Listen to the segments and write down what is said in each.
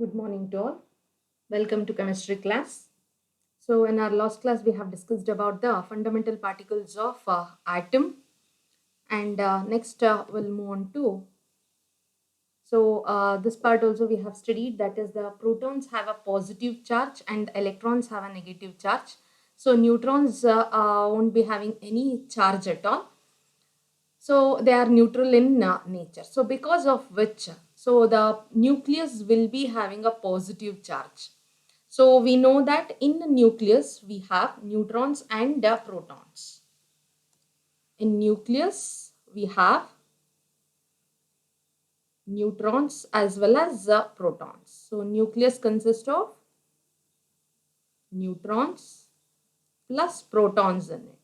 Good morning to all. Welcome to chemistry class. So in our last class, we have discussed about the fundamental particles of atom, and next we'll move on to. This part also we have studied, that is the protons have a positive charge and electrons have a negative charge. So neutrons won't be having any charge at all. So they are neutral in nature. So because of which, so the nucleus will be having a positive charge. So we know that in the nucleus we have neutrons and protons. In nucleus we have neutrons as well as protons. So nucleus consists of neutrons plus protons in it.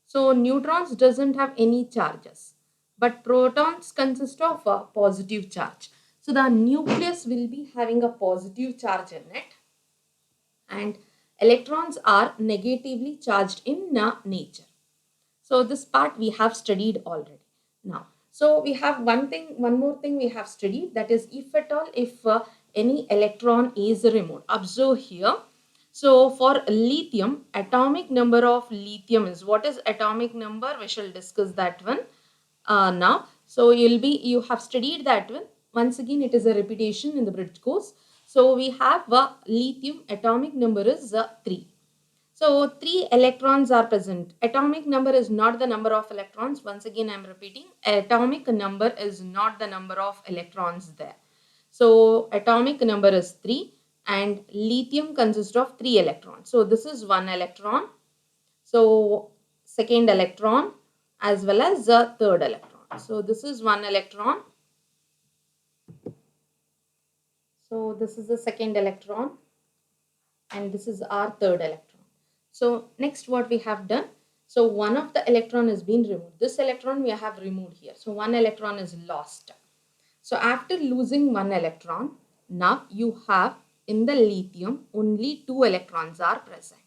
So neutrons doesn't have any charges, but protons consist of a positive charge. So the nucleus will be having a positive charge in it, and electrons are negatively charged in nature. So this part we have studied already. Now, so we have one more thing we have studied, that is if at all, if any electron is removed. Observe here. So for lithium, atomic number of lithium is, what is atomic number? We shall discuss that one now. So you have studied that one. Once again, it is a repetition in the bridge course. So we have lithium atomic number is 3. So 3 electrons are present. Atomic number is not the number of electrons. Once again, I am repeating. Atomic number is not the number of electrons there. So atomic number is 3 and lithium consists of 3 electrons. So this is 1 electron. So second electron as well as the third electron. So this is 1 electron. So this is the second electron and this is our third electron. So next what we have done, so one of the electron has been removed. This electron we have removed here. So one electron is lost. So after losing one electron, now you have in the lithium only 2 electrons are present.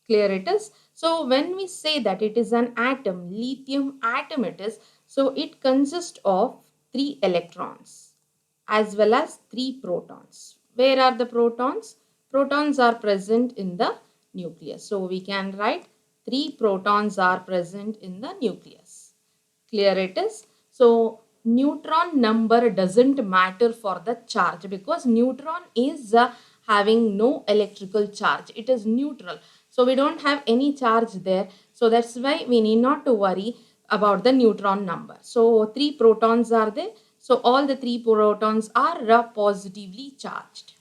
Clear it is? So when we say that it is an atom, lithium atom it is, so it consists of 3 electrons as well as 3 protons. Where are the protons? Protons are present in the nucleus. So we can write 3 protons are present in the nucleus. Clear it is? So neutron number doesn't matter for the charge, because neutron is having no electrical charge. It is neutral. So we don't have any charge there. So that's why we need not to worry about the neutron number. So 3 protons are there. So all the 3 protons are positively charged.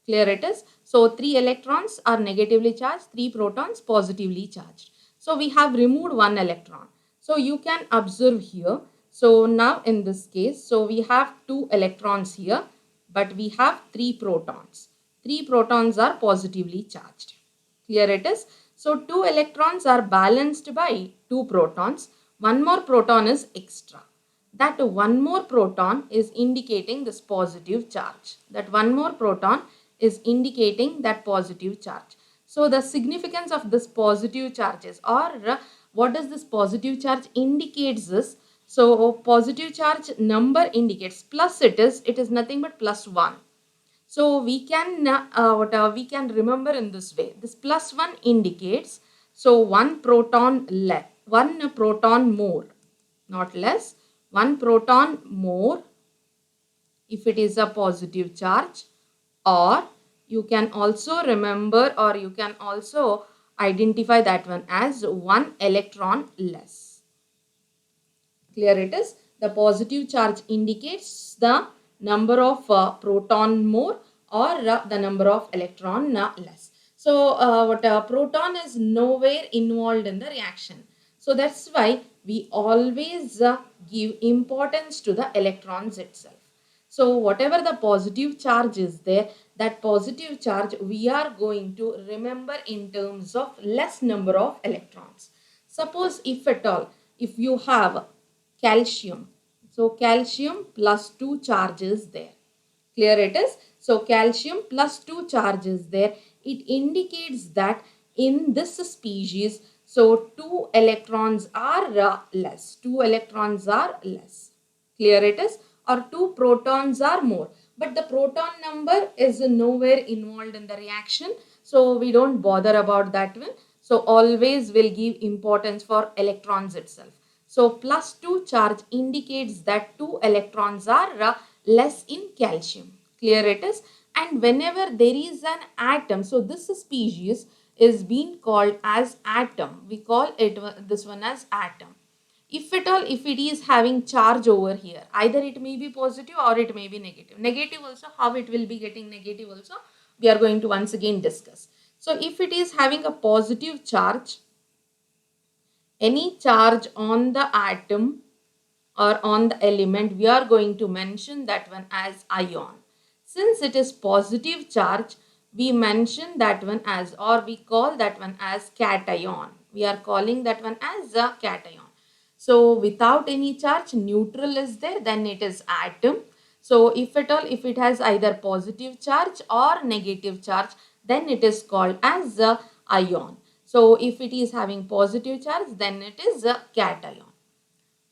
Clear it is? So 3 electrons are negatively charged, 3 protons positively charged. So we have removed 1 electron. So you can observe here. So now in this case, so we have 2 electrons here, but we have 3 protons. 3 protons are positively charged. Clear it is? So 2 electrons are balanced by 2 protons. One more proton is extra. That one more proton is indicating this positive charge. That one more proton is indicating that positive charge. So the significance of this positive charges, or what does this positive charge indicates is, so positive charge number indicates plus, it is nothing but plus 1. So we can we can remember in this way. This plus 1 indicates, so one proton more, not less, one proton more if it is a positive charge, or you can also remember, or you can also identify that one as one electron less. Clear it is? The positive charge indicates the number of proton more, or the number of electron less. So proton is nowhere involved in the reaction. So that's why we always give importance to the electrons itself. So whatever the positive charge is there, that positive charge we are going to remember in terms of less number of electrons. Suppose if at all, if you have calcium, so calcium plus 2 charges there. Clear it is? So calcium plus 2 charges there. It indicates that in this species, so 2 electrons are less. 2 electrons are less. Clear it is? Or 2 protons are more. but the proton number is nowhere involved in the reaction, so we don't bother about that one. So always will give importance for electrons itself. So plus 2 charge indicates that 2 electrons are less in calcium. Clear it is? And whenever there is an atom, so this species is being called as atom. We call it this one as atom. If at all, if it is having charge over here, either it may be positive or it may be negative. Negative also, how it will be getting negative also, we are going to once again discuss. So if it is having a positive charge, any charge on the atom or on the element, we are going to mention that one as ion. Since it is positive charge, we mention that one as, or we call that one as cation. We are calling that one as a cation. So without any charge, neutral is there, then it is atom. So if at all, if it has either positive charge or negative charge, then it is called as a ion. So if it is having positive charge, then it is a cation.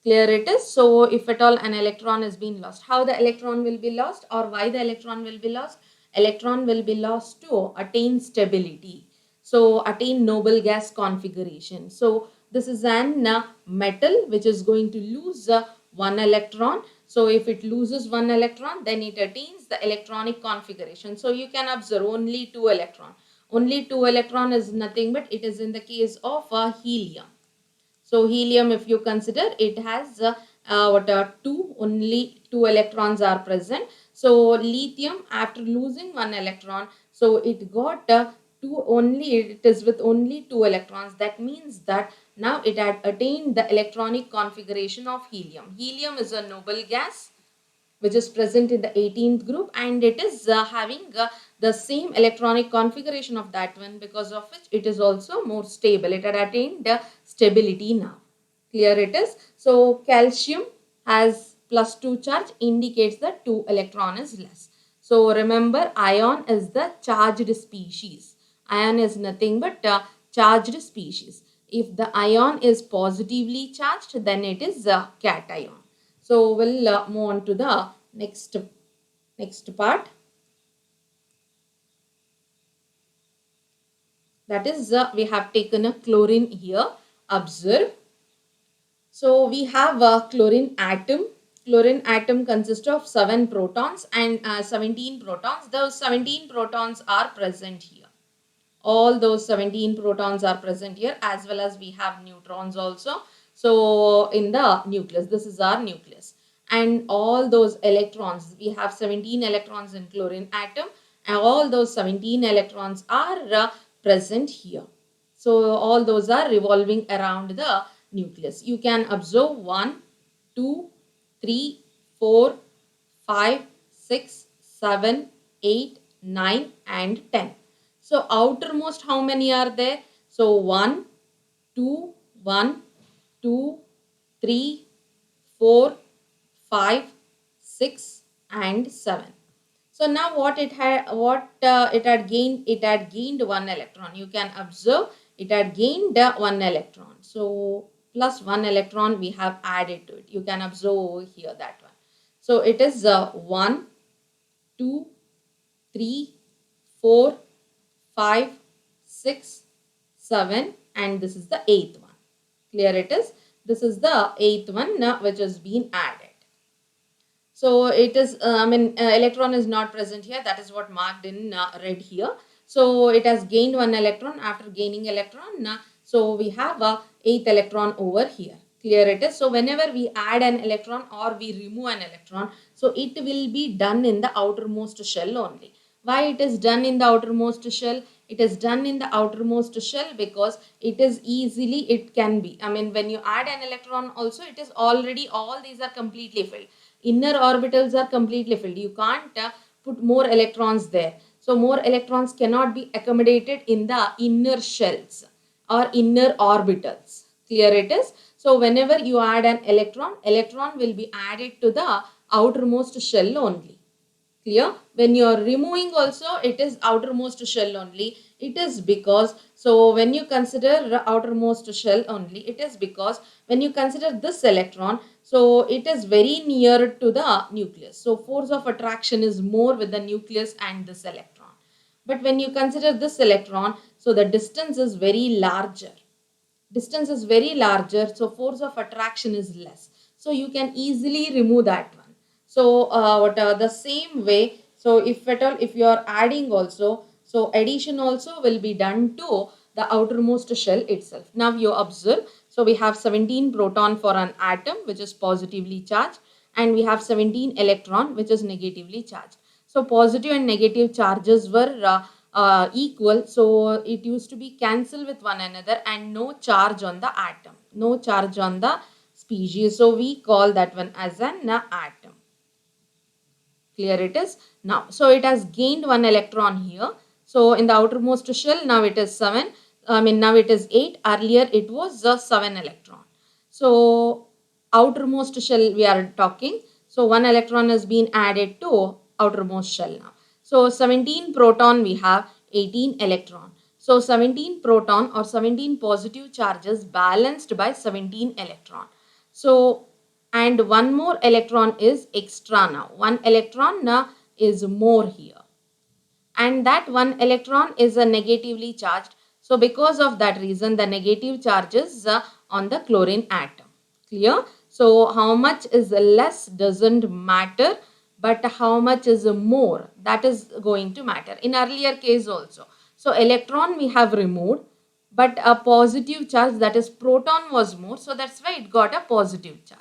Clear it is? So if at all an electron is being lost, how the electron will be lost or why the electron will be lost? Electron will be lost to attain stability. So attain noble gas configuration. So this is an metal which is going to lose one electron. So if it loses one electron, then it attains the electronic configuration. So you can observe only two electron. Only two electron is nothing but it is in the case of helium. So helium, if you consider, it has only two electrons are present. So lithium, after losing one electron, so it got it is with only two electrons. That means that now it had attained the electronic configuration of helium. Helium is a noble gas which is present in the 18th group, and it is having the same electronic configuration of that one, because of which it is also more stable. It had attained stability now. Clear it is? So calcium has plus 2 charge, indicates that 2 electron is less. So remember, ion is the charged species. Ion is nothing but charged species. If the ion is positively charged, then it is a cation. So we'll move on to the next part. That is, we have taken a chlorine here. Observe. So we have a chlorine atom. Chlorine atom consists of 7 protons and 17 protons. Those 17 protons are present here. All those 17 protons are present here, as well as we have neutrons also. So in the nucleus, this is our nucleus. And all those electrons, we have 17 electrons in chlorine atom, and all those 17 electrons are present here. So all those are revolving around the nucleus. You can observe 1, 2, 3, 4, 5, 6, 7, 8, 9 and 10. So outermost how many are there? So 1, 2, 1, 2, 3, 4, 5, 6 and 7. So now what it had gained? It had gained one electron. You can observe it had gained one electron. So plus one electron we have added to it. You can observe over here that one. So it is 1, 2, 3, 4, 5, 6, 7 and this is the 8th one. Clear it is? This is the 8th one which has been added. So it is, electron is not present here. That is what marked in red here. So it has gained one electron. After gaining electron, so we have a 8th electron over here. Clear it is? So whenever we add an electron or we remove an electron, so it will be done in the outermost shell only. Why it is done in the outermost shell? It is done in the outermost shell because it is easily, it can be. When you add an electron also, it is already, all these are completely filled. Inner orbitals are completely filled. You can't put more electrons there. So more electrons cannot be accommodated in the inner shells or inner orbitals. Clear it is? So whenever you add an electron, electron will be added to the outermost shell only. Clear? When you are removing also, it is outermost shell only. It is because, so when you consider outermost shell only, it is because when you consider this electron, So it is very near to the nucleus. So force of attraction is more with the nucleus and this electron. But when you consider this electron, so the distance is very larger. Distance is very larger, so force of attraction is less. So you can easily remove that one. So the same way, so if at all, if you are adding also, so addition also will be done to the outermost shell itself. Now you observe, so we have 17 proton for an atom which is positively charged, and we have 17 electron which is negatively charged. So positive and negative charges were equal, so it used to be cancelled with one another and no charge on the atom, no charge on the species. So we call that one as an atom. Clear it is now. So it has gained one electron here. So in the outermost shell now it is 7. Now it is 8. Earlier it was 7 electron. So outermost shell we are talking. So one electron has been added to outermost shell now. So 17 proton we have, 18 electron. So 17 proton or 17 positive charges balanced by 17 electron. So and one more electron is extra now. One electron now is more here. And that one electron is a negatively charged. So because of that reason, the negative charges on the chlorine atom. Clear? So how much is less doesn't matter, but how much is more, that is going to matter. In earlier case also. So electron we have removed, but a positive charge, that is proton, was more. So that's why it got a positive charge.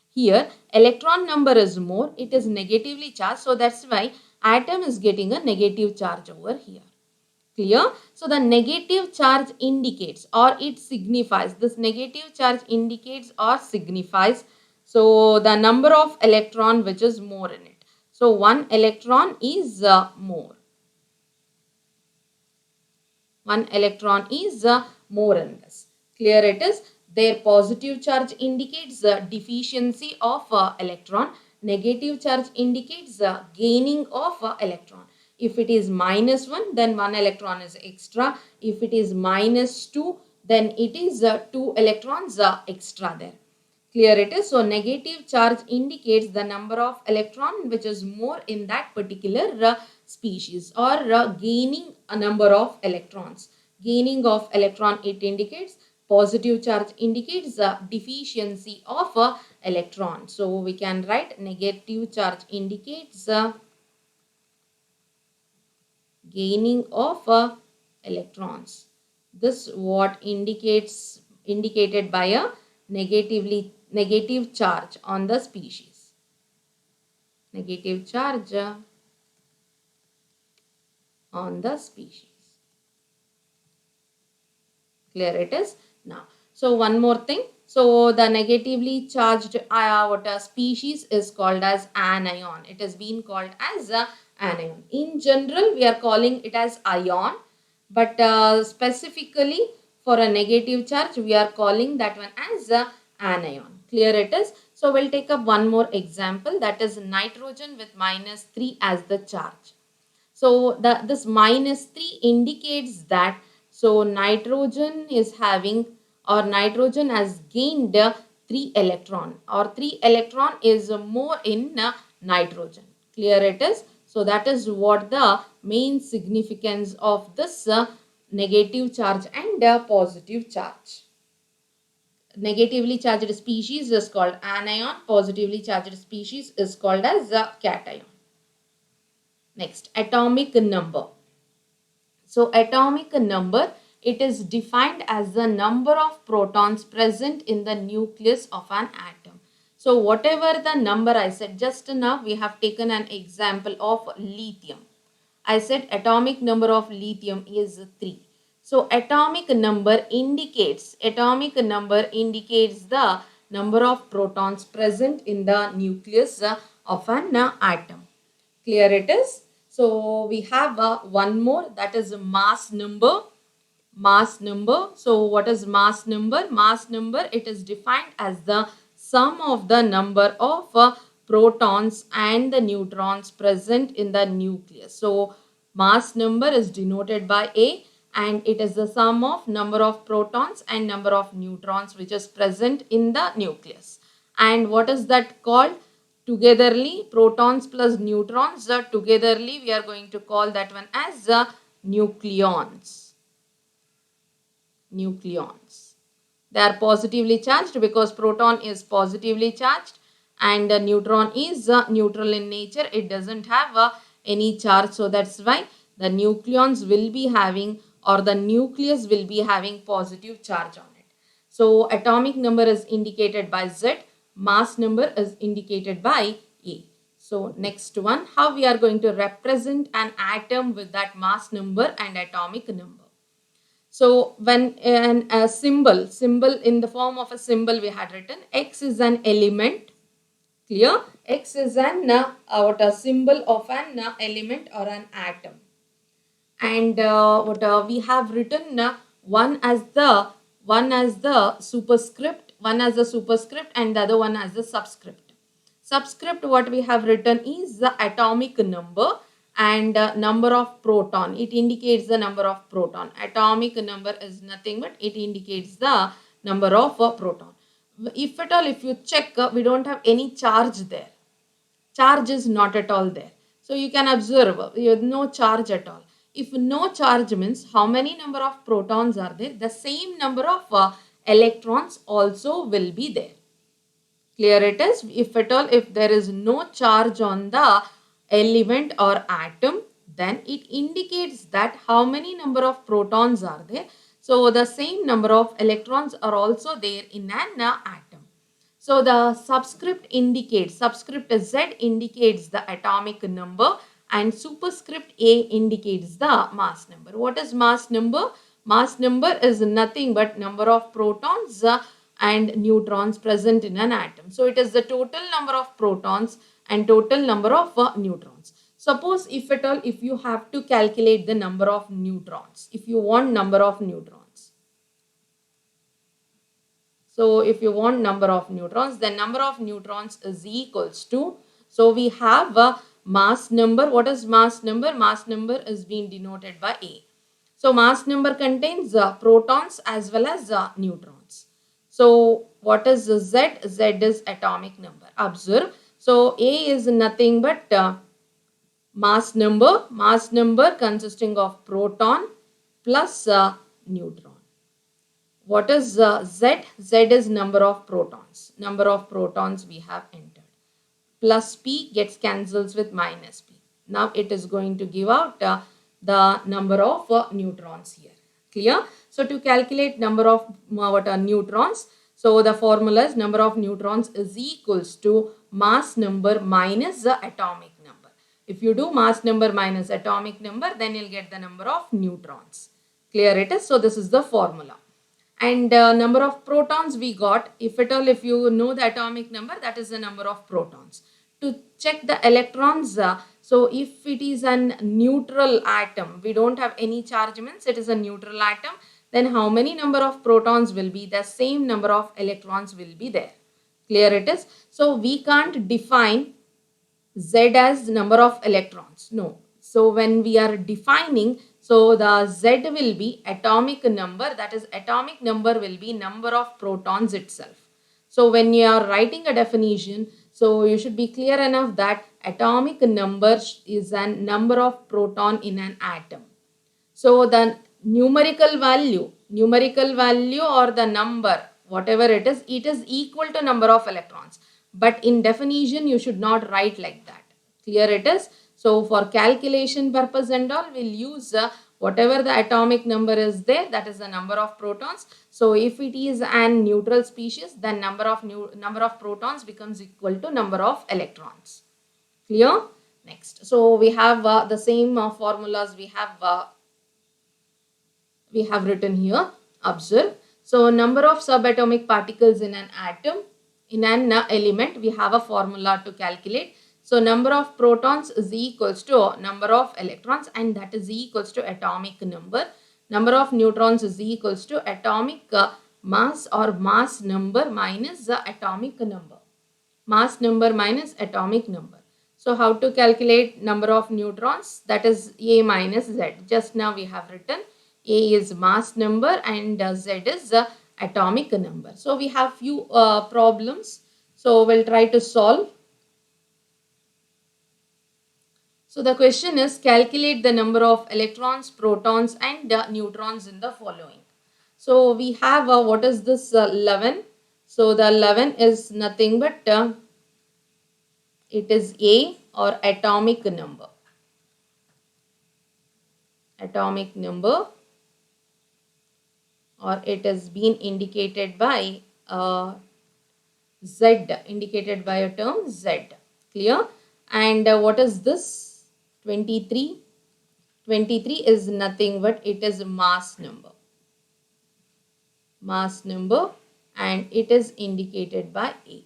Here electron number is more, it is negatively charged, so that's why atom is getting a negative charge over here. Clear? So the negative charge indicates or it signifies, this negative charge indicates or signifies, so the number of electron which is more in it. So one electron is more. One electron is more in this. Clear it is? Their positive charge indicates the deficiency of electron. Negative charge indicates the gaining of electron. If it is -1, then 1 electron is extra. If it is -2, then it is 2 electrons extra there. Clear it is? So negative charge indicates the number of electron which is more in that particular species, or gaining a number of electrons. Gaining of electron, it indicates. Positive charge indicates the deficiency of electron. So we can write negative charge indicates gaining of electrons. This what indicated by a negative charge on the species. Negative charge on the species. Clear it is now. So one more thing. So the negatively charged species is called as anion. It has been called as anion. In general, we are calling it as ion, but specifically for a negative charge, we are calling that one as anion. Clear it is. So we'll take up one more example, that is nitrogen with -3 as the charge. So this -3 indicates that so nitrogen is having, or nitrogen has gained 3 electron, or 3 electron is more in nitrogen. Clear it is? So that is what the main significance of this negative charge and positive charge. Negatively charged species is called anion. Positively charged species is called as cation. Next, atomic number. So atomic number, it is defined as the number of protons present in the nucleus of an atom. So whatever the number I said just now, we have taken an example of lithium. I said atomic number of lithium is 3. So atomic number indicates the number of protons present in the nucleus of an atom. Clear it is? So we have one more, that is mass number. Mass number. So what is mass number? Mass number, it is defined as the sum of the number of protons and the neutrons present in the nucleus. So mass number is denoted by A, and it is the sum of number of protons and number of neutrons which is present in the nucleus. And what is that called? Togetherly, protons plus neutrons, togetherly we are going to call that one as nucleons. Nucleons. They are positively charged because proton is positively charged and neutron is neutral in nature. It doesn't have any charge. So that's why the nucleons will be having, or the nucleus will be having, positive charge on it. So atomic number is indicated by Z. Mass number is indicated by A. So next one, how we are going to represent an atom with that mass number and atomic number. So when a symbol in the form of a symbol we had written, X is an element. Clear? X is an what a symbol of an element or an atom. And we have written one as the superscript, one as the superscript, and the other one as the subscript. Subscript, what we have written is the atomic number and number of proton. It indicates the number of proton. Atomic number is nothing but it indicates the number of proton. If at all, if you check, we don't have any charge there. Charge is not at all there. So you can observe, you have no charge at all. If no charge means how many number of protons are there, the same number of electrons also will be there. Clear it is? If at all, if there is no charge on the element or atom, then it indicates that how many number of protons are there. So the same number of electrons are also there in an atom. So the subscript indicates, subscript Z indicates the atomic number and superscript A indicates the mass number. What is mass number? Mass number is nothing but number of protons and neutrons present in an atom. So it is the total number of protons and total number of neutrons. Suppose if at all, if you have to calculate the number of neutrons, if you want number of neutrons. So if you want number of neutrons, then number of neutrons is equals to, so we have a mass number. What is mass number? Mass number is being denoted by A. So mass number contains protons as well as neutrons. So what is Z? Z is atomic number. Observe. So A is nothing but mass number. Mass number consisting of proton plus neutron. What is Z? Z is number of protons. Number of protons we have entered. Plus P gets cancels with minus P. Now it is going to give out the number of neutrons here. Clear? So to calculate number of neutrons, so the formula is number of neutrons is equals to mass number minus the atomic number. If you do mass number minus atomic number, then you'll get the number of neutrons. Clear it is? So this is the formula. And number of protons we got, if at all, if you know the atomic number, that is the number of protons. To check the electrons, so if it is a neutral atom, we don't have any charge means it is a neutral atom, then how many number of protons will be? The same number of electrons will be there. Clear it is? So we can't define Z as number of electrons. No. So when we are defining, so the Z will be atomic number, that is atomic number will be number of protons itself. So when you are writing a definition, so you should be clear enough that atomic number is a number of proton in an atom. So the numerical value or the number, whatever it is equal to number of electrons. But in definition, you should not write like that. Clear it is? So for calculation purpose and all, we'll use whatever the atomic number is there, that is the number of protons. So if it is an neutral species, then number of protons becomes equal to number of electrons. Clear? Next. So we have the same formulas we have written here. Observe. So number of subatomic particles in an atom, in an element, we have a formula to calculate. So number of protons is equals to number of electrons, and that is equals to atomic number. Number of neutrons is equals to atomic mass or mass number minus the atomic number. Mass number minus atomic number. So how to calculate number of neutrons? That is A minus Z. Just now we have written A is mass number and Z is atomic number. So we have few problems. So we'll try to solve. So the question is, calculate the number of electrons, protons and neutrons in the following. So we have what is this 11? So the 11 is nothing but it is A, or atomic number. Atomic number, or it has been indicated by Z, indicated by a term Z. Clear? And what is this 23? 23 is nothing but it is mass number. Mass number, and it is indicated by A.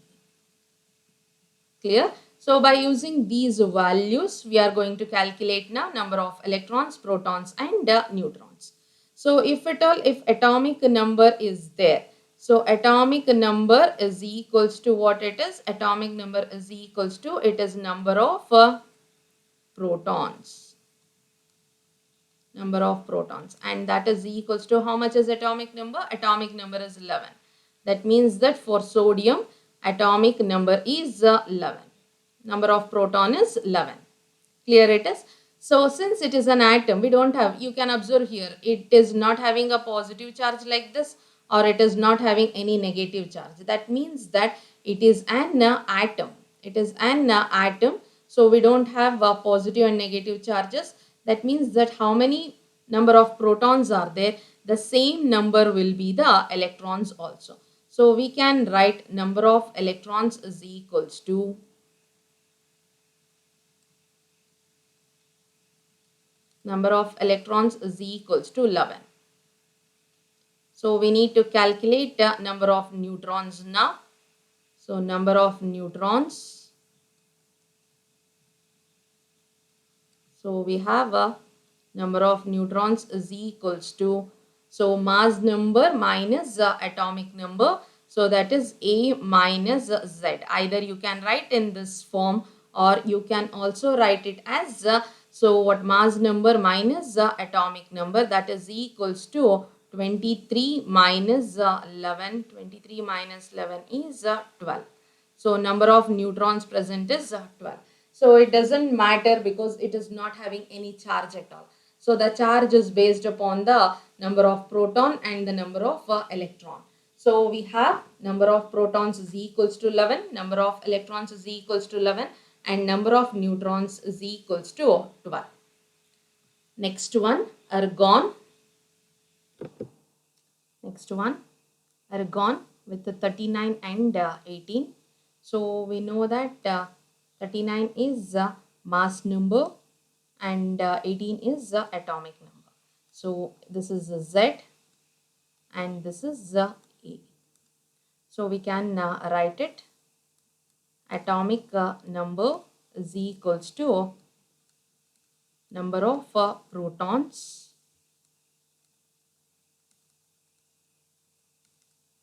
Clear? So by using these values, we are going to calculate now number of electrons, protons and neutrons. So if at all, if atomic number is there, so atomic number is equals to what it is? Atomic number is equals to, it is number of protons. Number of protons, and that is equals to how much is atomic number? Atomic number is 11. That means that for sodium, atomic number is 11. Number of proton is 11. Clear it is? So since it is an atom, we don't have, you can observe here, it is not having a positive charge like this, or it is not having any negative charge. That means that it is an atom. It is an atom. So we don't have positive and negative charges. That means that how many number of protons are there, the same number will be the electrons also. So we can write number of electrons is equals to number of electrons is equals to 11. So we need to calculate the number of neutrons now. So number of neutrons. So we have a number of neutrons is equals to, so mass number minus atomic number. So that is A minus Z. Either you can write in this form, or you can also write it as so what mass number minus atomic number, that is equals to 23 minus 11. 23 minus 11 is 12. So number of neutrons present is 12. So it doesn't matter because it is not having any charge at all. So the charge is based upon the number of proton and the number of electron. So we have number of protons is equals to 11, number of electrons is equals to 11, and number of neutrons is equals to 12. Next one, argon. Next one, argon with the 39 and 18. So we know that 39 is mass number and 18 is atomic number. So this is Z and this is A. So we can write it, atomic number is equals to number of protons,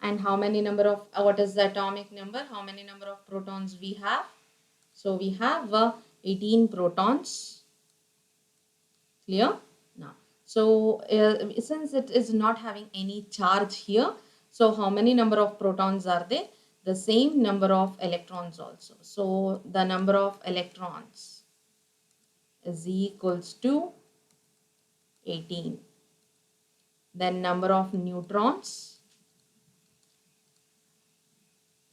and how many number of what is the atomic number, how many number of protons we have? So we have 18 protons. Clear? Now, so since it is not having any charge here, so how many number of protons are there? The same number of electrons also. So the number of electrons is equals to 18. Then number of neutrons.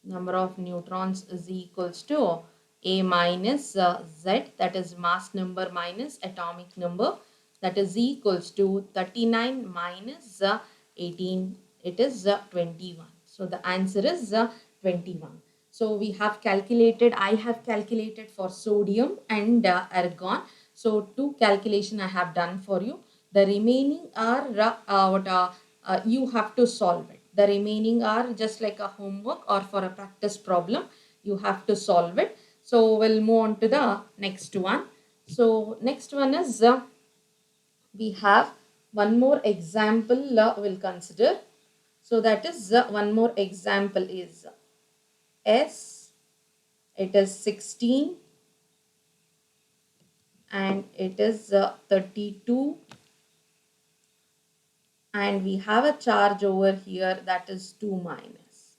Number of neutrons is equals to A minus Z, that is mass number minus atomic number, that is equals to 39 minus 18. It is 21. So the answer is 21. So we have calculated, I have calculated for sodium and argon. So two calculation I have done for you. The remaining are you have to solve it. The remaining are just like a homework or for a practice problem. You have to solve it. So we'll move on to the next one. So next one is we have one more example we'll consider. So that is one more example is S. It is 16 and it is 32. And we have a charge over here that is 2 minus.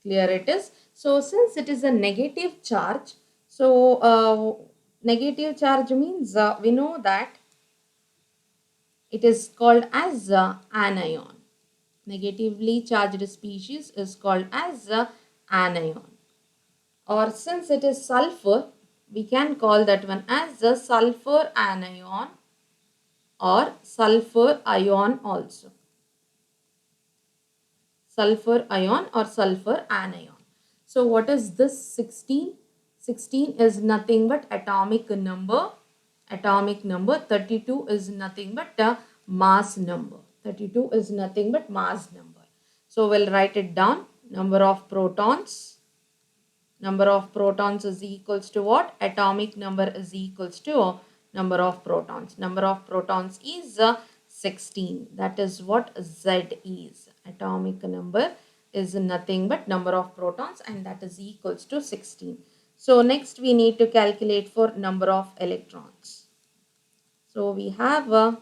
Clear it is. So since it is a negative charge, so negative charge means we know that it is called as anion. Negatively charged species is called as anion. Or since it is sulfur, we can call that one as the sulfur anion or sulfur ion also. Sulfur ion or sulfur anion. So what is this 16? 16 is nothing but atomic number. Atomic number. 32 is nothing but a mass number. 32 is nothing but mass number. So we'll write it down. Number of protons. Number of protons is equals to what? Atomic number is equals to number of protons. Number of protons is 16. That is what Z is. Atomic number is nothing but number of protons, and that is equals to 16. So next we need to calculate for number of electrons. So we have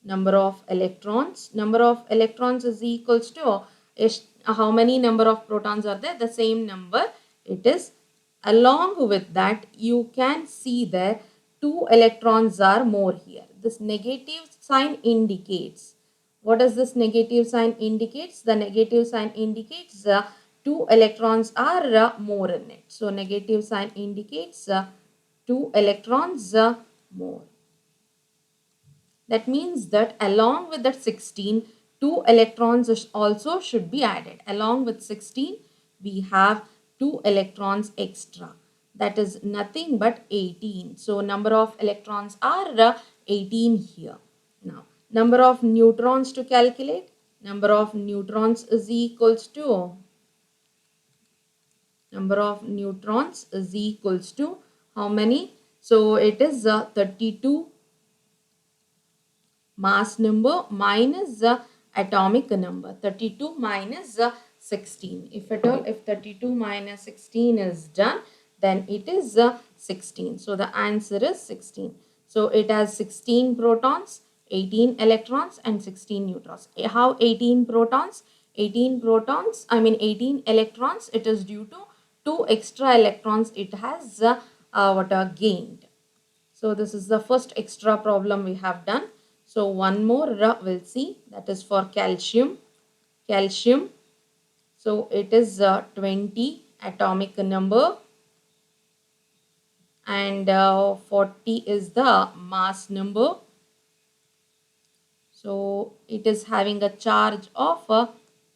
number of electrons. Number of electrons is equals to how many number of protons are there? The same number it is. Along with that, you can see there 2 electrons are more here. This negative sign indicates. What does this negative sign indicates? The negative sign indicates 2 electrons are more in it. So negative sign indicates 2 electrons more. That means that along with that 16, 2 electrons also should be added. Along with 16, we have 2 electrons extra. That is nothing but 18. So number of electrons are 18 here. Now, number of neutrons to calculate. Number of neutrons is equals to how many? So it is 32 mass number minus the atomic number. 32 minus 16. If at all, if 32 minus 16 is done, then it is 16. So the answer is 16. So it has 16 protons, 18 electrons and 16 neutrons. How 18 protons? 18 electrons, it is due to 2 extra electrons it has gained. So this is the first extra problem we have done. So one more we'll see, that is for calcium. Calcium, so it is 20 atomic number and 40 is the mass number. So it is having a charge of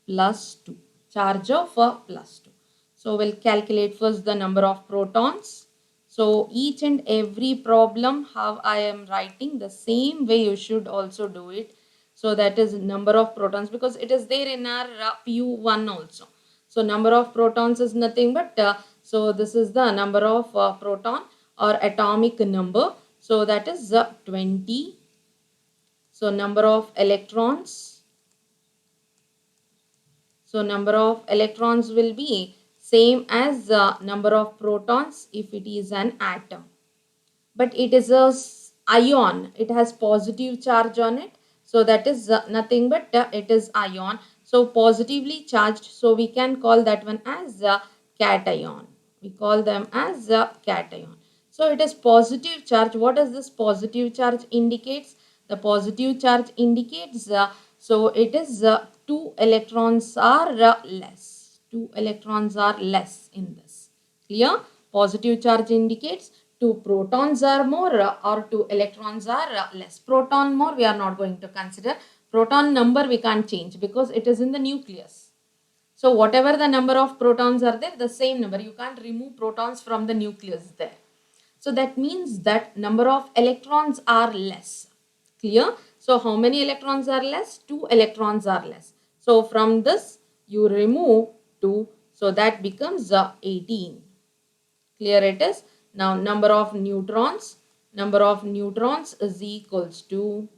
+2. Charge of +2. So we'll calculate first the number of protons. So each and every problem how I am writing, the same way you should also do it. So that is number of protons, because it is there in our PU1 also. So number of protons is nothing but, so this is the number of proton or atomic number. So that is 20. So number of electrons. So number of electrons will be same as the number of protons if it is an atom. But it is a ion. It has positive charge on it. So that is nothing but it is ion. So positively charged. So we can call that one as cation. We call them as cation. So it is positive charge. What does this positive charge indicates? The positive charge indicates, so it is 2 electrons are less. 2 electrons are less in this. Clear? Positive charge indicates 2 protons are more or 2 electrons are less. Proton more we are not going to consider. Proton number we can't change because it is in the nucleus. So whatever the number of protons are there, the same number. You can't remove protons from the nucleus there. So that means that number of electrons are less. Clear? So how many electrons are less? 2 electrons are less. So from this you remove 2. So that becomes 18. Clear it is? Now number of neutrons. Number of neutrons is equals to,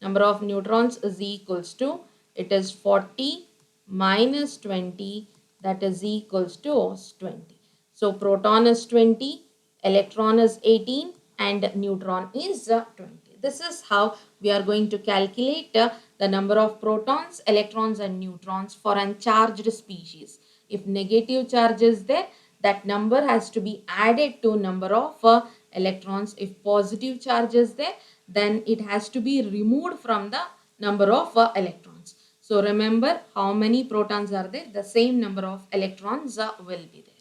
number of neutrons is equals to, it is 40 minus 20, that is equals to 20. So proton is 20, electron is 18 and neutron is 20. This is how we are going to calculate the number of protons, electrons and neutrons for uncharged species. If negative charge is there, that number has to be added to number of electrons. If positive charge is there, then it has to be removed from the number of electrons. So remember, how many protons are there? The same number of electrons will be there.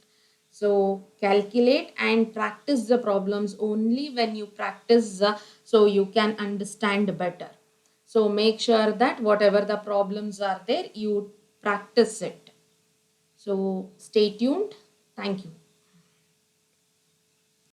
So calculate and practice the problems only when you practice, so you can understand better. So make sure that whatever the problems are there, you practice it. So stay tuned. Thank you.